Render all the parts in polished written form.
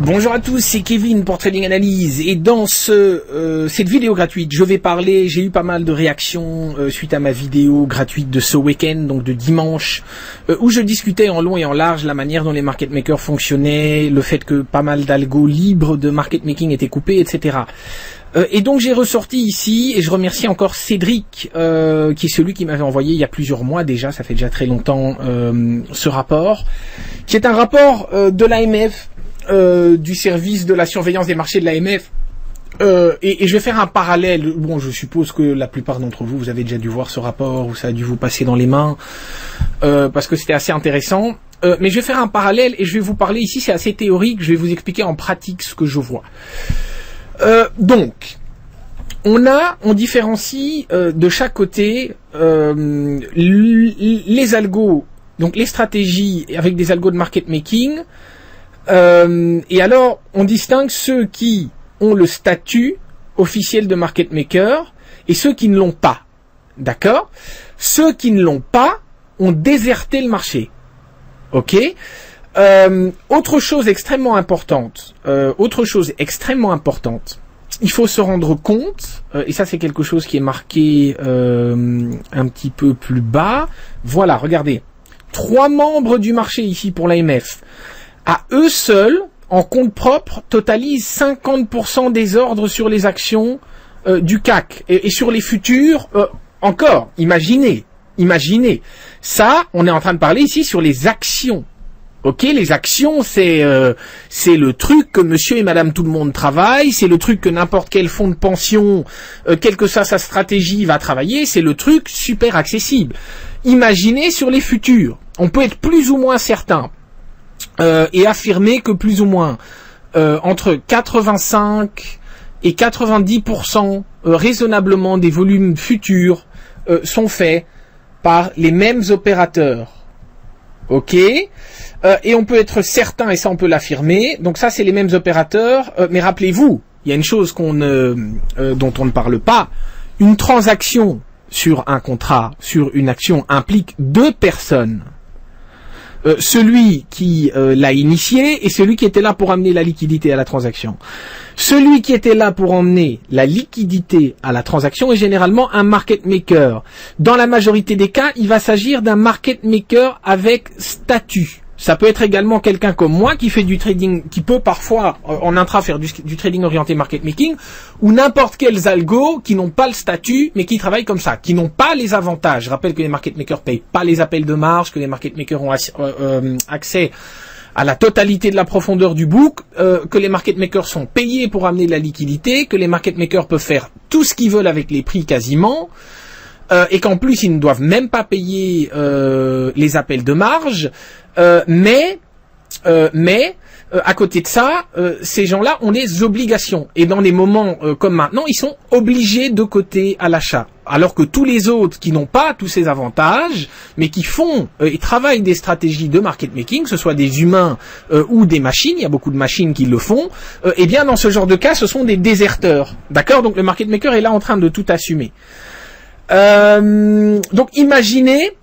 Bonjour à tous, c'est Kevin pour Trading Analyse et dans cette vidéo gratuite, je vais parler, j'ai eu pas mal de réactions suite à ma vidéo gratuite de ce week-end, donc de dimanche, où je discutais en long et en large la manière dont les market makers fonctionnaient, le fait que pas mal d'algos libres de market making étaient coupés, etc. Et donc j'ai ressorti ici, et je remercie encore Cédric, qui est celui qui m'avait envoyé il y a plusieurs mois déjà, ça fait déjà très longtemps, ce rapport, qui est un rapport de l'AMF, du service de la surveillance des marchés de l'AMF, et je vais faire un parallèle. Bon, je suppose que la plupart d'entre vous, vous avez déjà dû voir ce rapport, ou ça a dû vous passer dans les mains, parce que c'était assez intéressant. Mais je vais faire un parallèle, et je vais vous parler ici, c'est assez théorique, je vais vous expliquer en pratique ce que je vois. Donc, on différencie de chaque côté les algos, donc les stratégies avec des algos de market making, et alors on distingue ceux qui ont le statut officiel de market maker et ceux qui ne l'ont pas. D'accord ? Ceux qui ne l'ont pas ont déserté le marché. Ok ? Autre chose extrêmement importante, il faut se rendre compte, et ça c'est quelque chose qui est marqué un petit peu plus bas. Voilà, regardez, 3 membres du marché ici pour l'AMF, à eux seuls, en compte propre, totalisent 50% des ordres sur les actions du CAC et sur les futurs. Encore, imaginez, ça, on est en train de parler ici sur les actions. Ok, les actions, c'est le truc que monsieur et madame tout le monde travaille, c'est le truc que n'importe quel fonds de pension, quelle que soit sa stratégie, va travailler, c'est le truc super accessible. Imaginez sur les futurs, on peut être plus ou moins certain et affirmer que plus ou moins entre 85 et 90% raisonnablement des volumes futurs sont faits par les mêmes opérateurs. Ok, et on peut être certain, et ça on peut l'affirmer, donc ça c'est les mêmes opérateurs, mais rappelez-vous, il y a une chose dont on ne parle pas, une transaction sur un contrat, sur une action, implique 2 personnes. Celui qui l'a initié et celui qui était là pour amener la liquidité à la transaction. Celui qui était là pour emmener la liquidité à la transaction est généralement un market maker. Dans la majorité des cas, il va s'agir d'un market maker avec statut. Ça peut être également quelqu'un comme moi qui fait du trading, qui peut parfois en intra faire du trading orienté market making, ou n'importe quels algos qui n'ont pas le statut, mais qui travaillent comme ça, qui n'ont pas les avantages. Je rappelle que les market makers payent pas les appels de marge, que les market makers ont accès à la totalité de la profondeur du book, que les market makers sont payés pour amener de la liquidité, que les market makers peuvent faire tout ce qu'ils veulent avec les prix quasiment, et qu'en plus ils ne doivent même pas payer les appels de marge. Mais à côté de ça, ces gens-là ont des obligations. Et dans des moments comme maintenant, ils sont obligés de coter à l'achat. Alors que tous les autres qui n'ont pas tous ces avantages, mais qui font et travaillent des stratégies de market making, que ce soit des humains ou des machines, il y a beaucoup de machines qui le font, et bien dans ce genre de cas, ce sont des déserteurs. D'accord ? Donc le market maker est là en train de tout assumer. Donc imaginez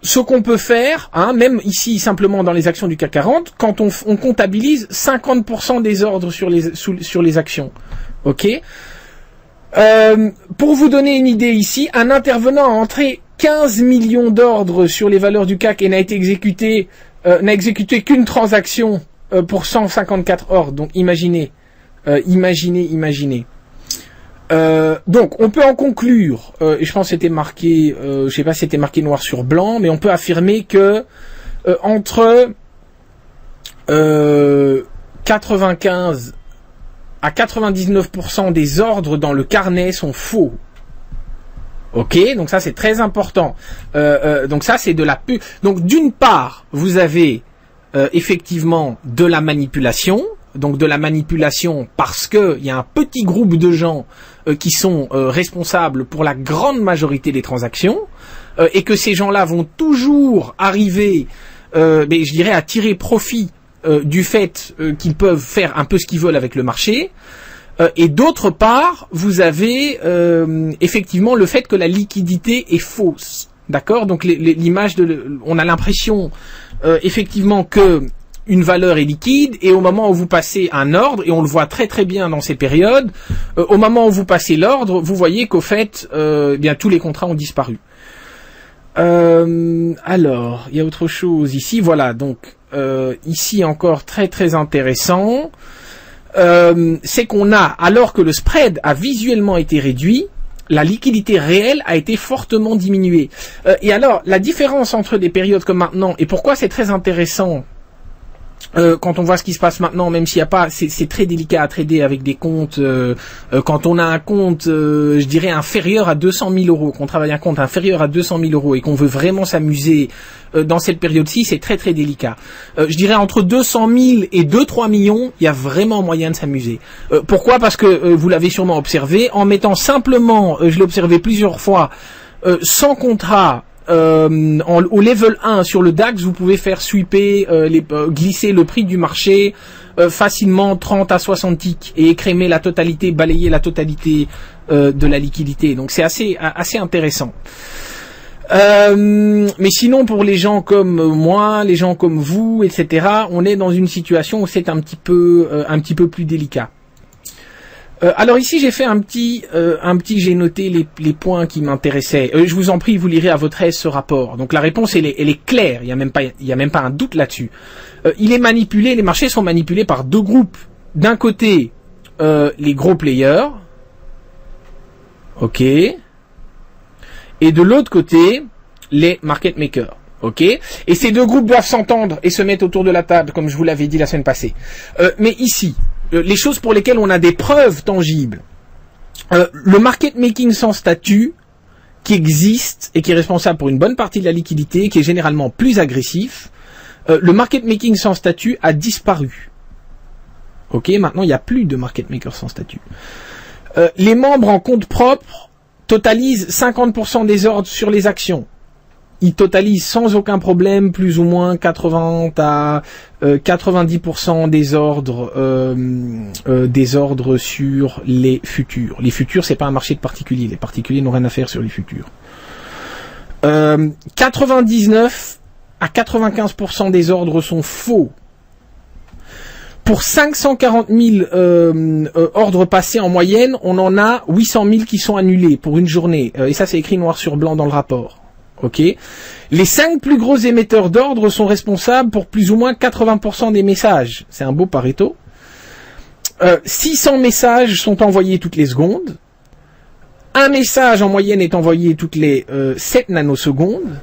ce qu'on peut faire, même ici simplement dans les actions du CAC 40, quand on comptabilise 50% des ordres sur les actions. Ok. Pour vous donner une idée ici, un intervenant a entré 15 millions d'ordres sur les valeurs du CAC et n'a exécuté qu'une transaction pour 154 ordres. Donc imaginez. Donc, on peut en conclure, et je pense que c'était marqué, je sais pas si c'était marqué noir sur blanc, mais on peut affirmer que entre 95 à 99% des ordres dans le carnet sont faux. Ok, donc ça c'est très important. Donc ça c'est de la pub. Donc d'une part, vous avez effectivement de la manipulation. Donc de la manipulation parce que il y a un petit groupe de gens qui sont responsables pour la grande majorité des transactions et que ces gens-là vont toujours arriver, je dirais, à tirer profit du fait qu'ils peuvent faire un peu ce qu'ils veulent avec le marché. Et d'autre part, vous avez effectivement le fait que la liquidité est fausse. D'accord ? Donc l'image on a l'impression effectivement que une valeur est liquide et au moment où vous passez un ordre, et on le voit très très bien dans ces périodes, au moment où vous passez l'ordre, vous voyez qu'au fait, bien tous les contrats ont disparu. Alors, il y a autre chose ici, voilà, donc ici encore très très intéressant, c'est qu'on a, alors que le spread a visuellement été réduit, la liquidité réelle a été fortement diminuée. Et alors, la différence entre des périodes comme maintenant, et pourquoi c'est très intéressant quand on voit ce qui se passe maintenant, même s'il n'y a pas, c'est très délicat à trader avec des comptes. Quand on a un compte, je dirais inférieur à 200 000 euros, qu'on travaille un compte inférieur à 200 000 euros et qu'on veut vraiment s'amuser dans cette période-ci, c'est très très délicat. Je dirais entre 200 000 et 2-3 millions, il y a vraiment moyen de s'amuser. Pourquoi ? Parce que vous l'avez sûrement observé, en mettant simplement, je l'ai observé plusieurs fois, sans contrat. Au level 1 sur le DAX, vous pouvez faire sweeper, glisser le prix du marché facilement 30 à 60 ticks et écrémer la totalité, balayer la totalité de la liquidité. Donc c'est assez intéressant. Mais sinon, pour les gens comme moi, les gens comme vous, etc., on est dans une situation où c'est un petit peu plus délicat. Alors ici j'ai fait j'ai noté les points qui m'intéressaient. Je vous en prie, vous lirez à votre aise ce rapport. Donc la réponse elle est claire, il y a même pas un doute là-dessus. Les marchés sont manipulés par deux groupes. D'un côté, les gros players, ok, et de l'autre côté, les market makers. Ok, et ces deux groupes doivent s'entendre et se mettre autour de la table, comme je vous l'avais dit la semaine passée. Mais ici, les choses pour lesquelles on a des preuves tangibles, le market making sans statut qui existe et qui est responsable pour une bonne partie de la liquidité, qui est généralement plus agressif, le market making sans statut a disparu. Ok, maintenant il n'y a plus de market maker sans statut. Les membres en compte propre totalisent 50% des ordres sur les actions. Ils totalisent sans aucun problème plus ou moins 80 à 90% des ordres sur les futurs. Les futurs, c'est pas un marché de particuliers. Les particuliers n'ont rien à faire sur les futurs. 99 à 95% des ordres sont faux. Pour 540 000 ordres passés en moyenne, on en a 800 000 qui sont annulés pour une journée. Et ça, c'est écrit noir sur blanc dans le rapport. Ok. Les 5 plus gros émetteurs d'ordre sont responsables pour plus ou moins 80% des messages. C'est un beau Pareto. 600 messages sont envoyés toutes les secondes. Un message en moyenne est envoyé toutes les 7 nanosecondes.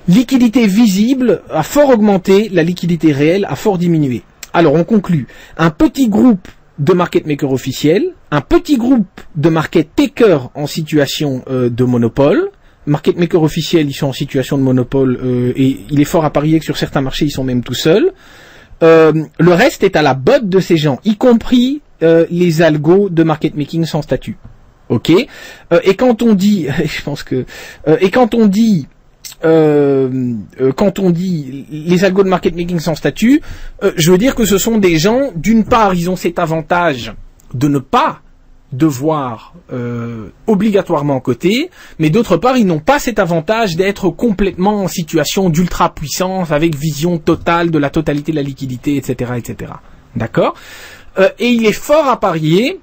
Liquidité visible a fort augmenté, la liquidité réelle a fort diminué. Alors on conclut. Un petit groupe de market makers officiels, un petit groupe de market takers en situation de monopole. Market makers officiels, ils sont en situation de monopole et il est fort à parier que sur certains marchés, ils sont même tout seuls. Le reste est à la botte de ces gens, y compris les algos de market making sans statut. Ok. Et quand on dit, je pense que, quand on dit les algos de market making sans statut, je veux dire que ce sont des gens, d'une part, ils ont cet avantage de ne pas devoir obligatoirement coter, mais d'autre part, ils n'ont pas cet avantage d'être complètement en situation d'ultra puissance, avec vision totale de la totalité de la liquidité, etc., etc. D'accord ? Et il est fort à parier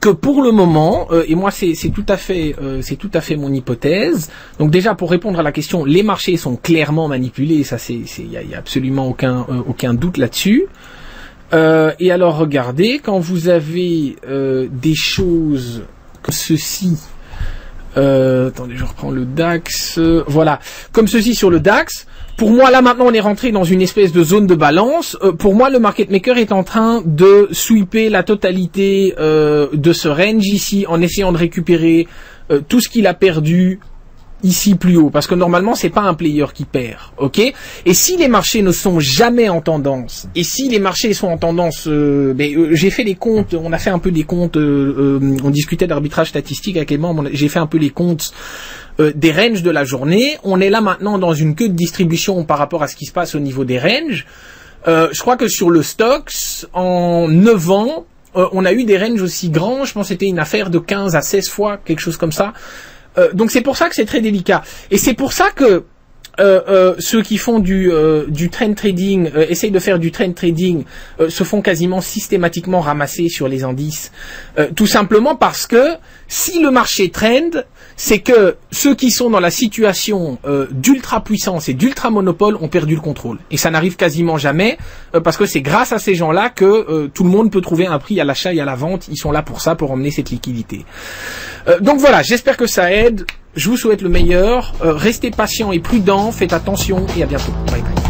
que pour le moment, et moi c'est tout à fait mon hypothèse. Donc déjà pour répondre à la question, les marchés sont clairement manipulés, ça il y a absolument aucun doute là-dessus. Et alors regardez, quand vous avez des choses comme ceci, attendez, je reprends le DAX, voilà, comme ceci sur le DAX. Pour moi, là maintenant, on est rentré dans une espèce de zone de balance. Pour moi, le market maker est en train de sweeper la totalité de ce range ici, en essayant de récupérer tout ce qu'il a perdu ici plus haut, parce que normalement c'est pas un player qui perd, ok. Et si les marchés ne sont jamais en tendance, et si les marchés sont en tendance, j'ai fait les comptes, on a fait un peu des comptes, on discutait d'arbitrage statistique avec les membres, j'ai fait un peu les comptes des ranges de la journée. On est là maintenant dans une queue de distribution par rapport à ce qui se passe au niveau des ranges. Je crois que sur le Stoxx, en 9 ans, on a eu des ranges aussi grands, je pense que c'était une affaire de 15 à 16 fois, quelque chose comme ça. Donc c'est pour ça que c'est très délicat. Et c'est pour ça que ceux qui font du trend trading, essayent de faire du trend trading, se font quasiment systématiquement ramasser sur les indices, tout simplement parce que si le marché trend, c'est que ceux qui sont dans la situation d'ultra puissance et d'ultra monopole ont perdu le contrôle. Et ça n'arrive quasiment jamais, parce que c'est grâce à ces gens-là que tout le monde peut trouver un prix à l'achat et à la vente. Ils sont là pour ça, pour emmener cette liquidité. Donc voilà, j'espère que ça aide. Je vous souhaite le meilleur. Restez patient et prudent. Faites attention et à bientôt. Bye bye.